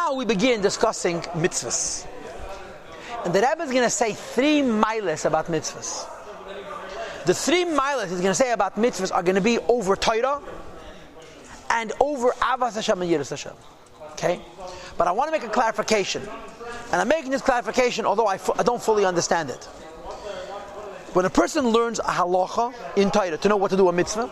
now we begin discussing mitzvahs. And the Rebbe is going to say 3 miles about mitzvahs. The 3 miles he's going to say about mitzvahs are going to be over Torah and over Avas Hashem and Yiras Hashem. Okay? But I want to make a clarification. And I'm making this clarification although I don't fully understand it. When a person learns a halacha in Torah to know what to do a mitzvah,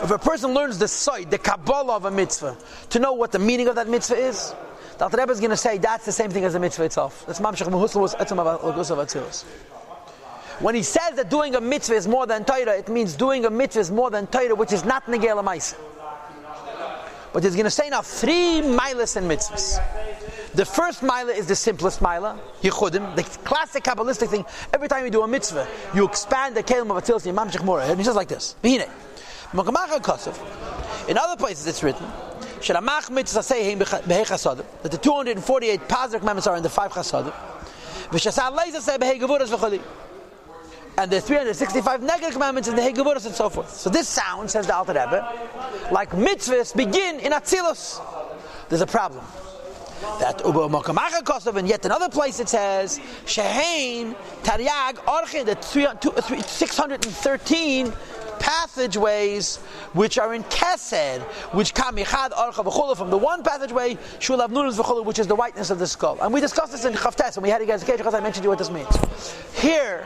if a person learns the side, the Kabbalah of a mitzvah, to know what the meaning of that mitzvah is, the Alter Rebbe is going to say that's the same thing as the mitzvah itself. That's Mamshech Mehuslavus Etzem Atzilus. When he says that doing a mitzvah is more than Torah, it means doing a mitzvah is more than Torah, which is not Negei L'Maaseh. But he's going to say now 3 milas in mitzvahs. The first mila is the simplest mila, Yichudim, the classic Kabbalistic thing. Every time you do a mitzvah, you expand the kelim of Atzilus and Mamshech Mora. And he says like this. In other places it's written that the 248 positive commandments are in the 5 chasadim, and the 365 negative commandments in the Hegevuras and so forth. So this sounds, says the Alter Rebbe, like mitzvahs begin in Atzilus. There's a problem. That and yet another place it says Shehein Taryag Orche, the 613 passageways which are in Kesed, which come from the one passageway Shulav Nunas v'chulu, which is the whiteness of the skull. And we discussed this in Chavtes, and we had a guys because I mentioned to you what this means. Here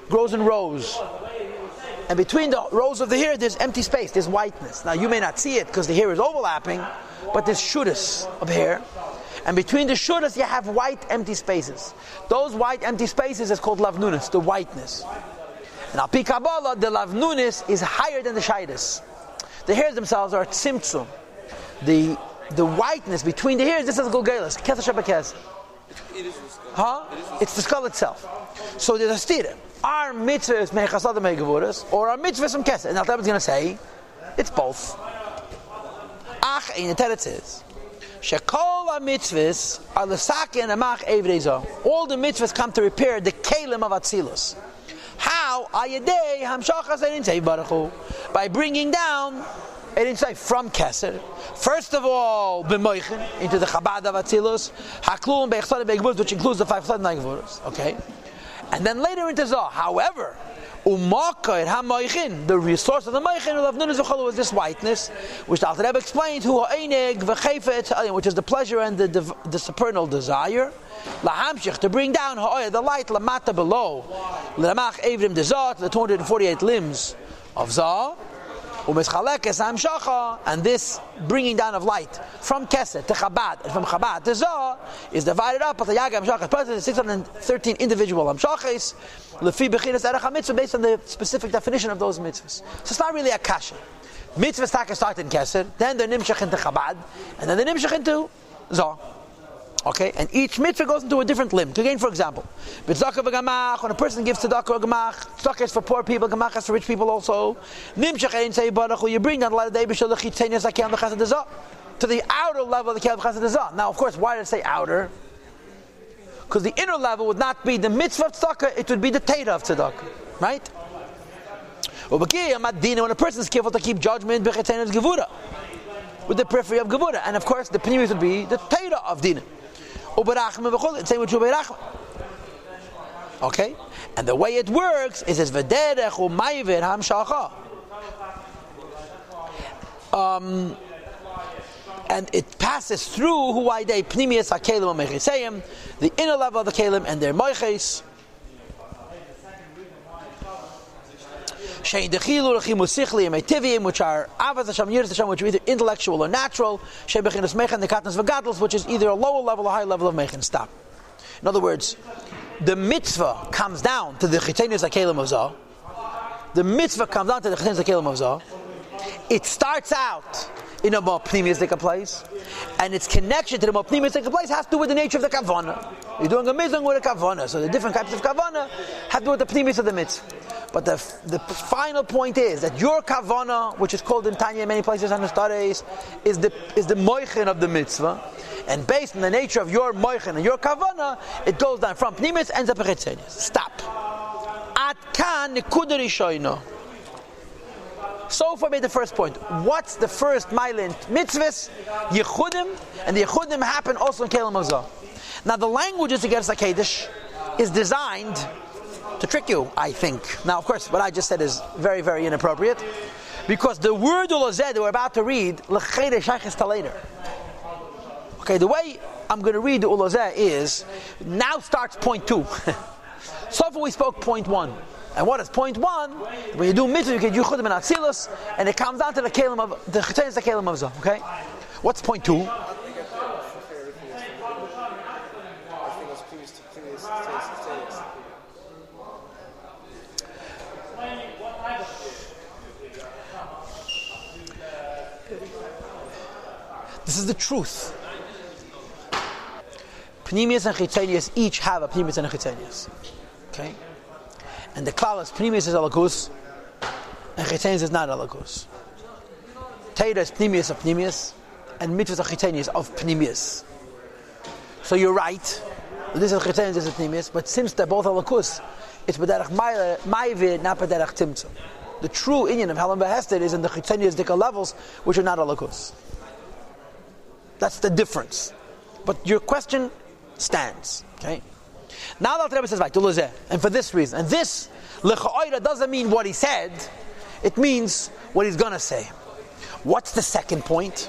grows in rows, and between the rows of the hair there's empty space, there's whiteness. Now you may not see it because the hair is overlapping, but there's shudas of hair, and between the shudas you have white empty spaces. Those white empty spaces is called lavnunis, the whiteness. And al pi Kabbalah, the lavnunis is higher than the shaidas. The hairs themselves are tzimtzum. The whiteness between the hairs, this is gulgelis, keseh shebekeseh. It is the skull. It's the skull itself. So there's a stira. Our mitzvah is mechasad megevuras, or our mitzvah is from kesed. And Alter Rebbe is going to say, it's both. Ach, in the teretz is, shekol mitzvahs are l'saki and amach evreza. All the mitzvahs come to repair the kelim of Atzilus. How? Ayedei hamshachas erin tzei baruch, by bringing down erin tzei from kesed. First of all, b'moichin, into the Chabad of Atzilus, haklum be'echsad be'gevuras, which includes the 5 chasad be'gevuras. Okay? And then later into Zah. However, umakar hamoichin, the resource of the moichin of nunas v'cholu is this whiteness, which the Alter Rebbe explained, hu ha'eneg v'chefet, which is the pleasure and the supernal desire. Lahamshich, to bring down ha'oyah, the light, lamata below, l'ramach evrim de Zah, to the 248 limbs of Zah. And this bringing down of light from Kesed to Chabad and from Chabad to Zah is divided up as the Yag HaMshachas, present in 613 individual Hamshachas, Lefi Bechinas Erech HaMitzvah, based on the specific definition of those mitzvahs. So it's not really a kasha. Mitzvahs start in Kesed, then they're Nimshach into Chabad, and then they're Nimshach into Zah. Okay, and each mitzvah goes into a different limb. Again, for example, b'tzedakah v'gamach, when a person gives tzedakah or gamach, tzedakah is for poor people, gamach is for rich people also. Nimshach ein say baruch, you bring down the light of day b'shol l'chitzenias hakel v'chasad hazah, to the outer level of the kel v'chasad hazah. Now, of course, why did it say outer? Because the inner level would not be the mitzvah of tzedakah; it would be the teda of tzedakah, right? When a person is careful to keep judgment b'chitzenias gevura, with the periphery of gevura, and of course, the pneumis would be the teda of dinah. Same with Shubeirachma. Okay? And the way it works is as v'derech u'mayvir hamshacha. And it passes through huwaydei pnimius hakelim u'mechiseyim, the inner level of the kelim and their moiches. Shein dechilu rechimu sichli emetivim, which are avas Hashem, yiras Hashem, which are either intellectual or natural. Shein bechinas mechan nekatnas v'gadlus, which is either a lower level or higher level of mechan. Stop. In other words, the mitzvah comes down to the chitenius hakelim of Zah. The mitzvah comes down to the chitenius hakelim of Zah. It starts out in a more pneumistic place, and its connection to the more pneumistic place has to do with the nature of the kavanah. You're doing a mitzvah with a kavanah, so the different types of kavanah have to do with the pneumis of the mitzvah. But the final point is that your kavanah, which is called in Tanya in many places on the studies, is the moichin of the mitzvah, and based on the nature of your moichin and your kavanah, it goes down from pnimis ends up in stop. At kan nekuda rishoyno. So far, made the first point. What's the first mile in mitzvahs? Yechudim, and the Yechudim happen also in Kelim Hazah. Now, the languages against the Kaddish is designed to trick you, I think. Now, of course, what I just said is very, very inappropriate, because the word ulazeh that we're about to read, l'chayde shayches to later. Okay, the way I'm going to read the ulazeh is, now starts point 2. So far we spoke point 1. And what is point 1? When you do mitzvah, you get Yechudim and Atzilus, and it comes down to the Kelim of the Chetanis, the Kelim of Zah. Okay? What's point 2? This is the truth. Pnimius and Chetanis each have a Pnimius and a Chetanis. Okay? And the klal is Pnimius is alakus, and Chetanis is not alakus. Teira is Pnimius of Pnimius, and mitzvahs are Chetanis of Pnimius. So you're right. This is Chetanis, this is Pnimius, but since they're both alakus, it's b'derech ma'ivir, not b'derech timtzum. The true inyan of Halam Behested is in the Chetanis dika levels, which are not alakus. That's the difference. But your question stands. Okay? Now the Alter Rebbe says, right, and for this reason. And this, l'cha'oira, doesn't mean what he said. It means what he's going to say. What's the second point?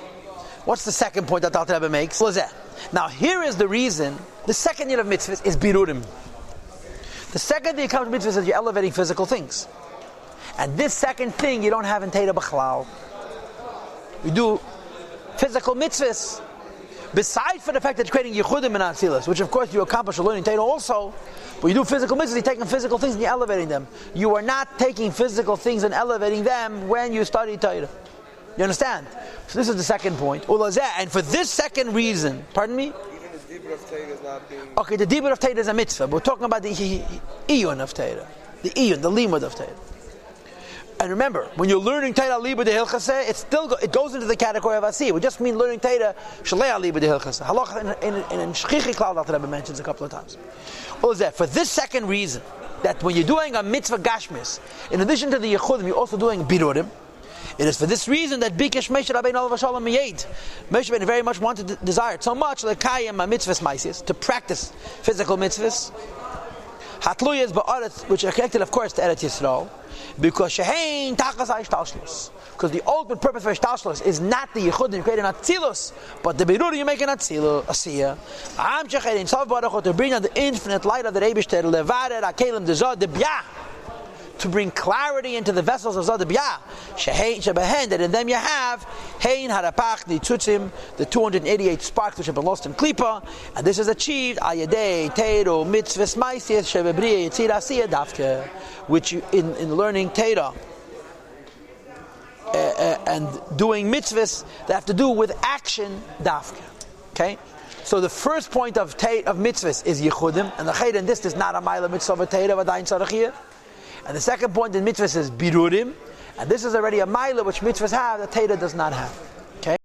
What's the second point that the Alter Rebbe makes? Now here is the reason. The second year of mitzvahs is birurim. The second thing that comes to mitzvahs is you're elevating physical things. And this second thing you don't have in Teira B'chalal. You do physical mitzvahs. Besides for the fact that you're creating Yechudim and Atzilus, which of course you accomplish learning Torah also, but you do physical mitzvahs, you're taking physical things and you're elevating them. You are not taking physical things and elevating them when you study Torah. You understand? So this is the second point. And for this second reason, pardon me? Even the dibur of Torah is not being... Okay, the dibur of Torah is a mitzvah, but we're talking about the iyun of Torah. The iyun, the limud of Torah. And remember, when you're learning Torah Liba de Hilchaseh, it goes into the category of Asiyah. We just mean learning Torah Shalei Liba de Hilchaseh. Halach in Shchichi Klal that Rebbe mentions a couple of times. What is that? For this second reason, that when you're doing a mitzvah gashmis, in addition to the Yechudim, you're also doing birurim. It is for this reason that Bikesh Moshe Rabbeinu Olav Shalom Miyed. Moshe Rabbeinu very much wanted, desired so much lekayim a mitzvahs maisis, to practice physical mitzvahs. Hatluyas ba'aretz, which are connected, of course, to Eretz Yisrael. Because shehein tachas ha'ishtalshlus. Because the ultimate purpose for ishtalshlus is not the yichud you create an atzilus, but the birur you make an atzilus, asiyah. Am shechein sav baruch to bring out the infinite light of the Eibishter levarer akelim dezod the biyah, to bring clarity into the vessels of Zod the biyah. Shehein shebehen, that in them you have hein harapach nitzutzim, the 288 sparks which have been lost in klipa, and this is achieved ayadei teiro mitzvahs ma'asiyas shebebriya yitzir asiyah dafke, which in learning Torah and doing mitzvahs that have to do with action dafke. Okay, so the first point of mitzvahs is yichudim, and the chayda in this is not a ma'ila mitzvah of Torah v'dayin tzarachiyah. And the second point in mitzvahs is birurim, and this is already a ma'ila which mitzvahs have that Torah does not have.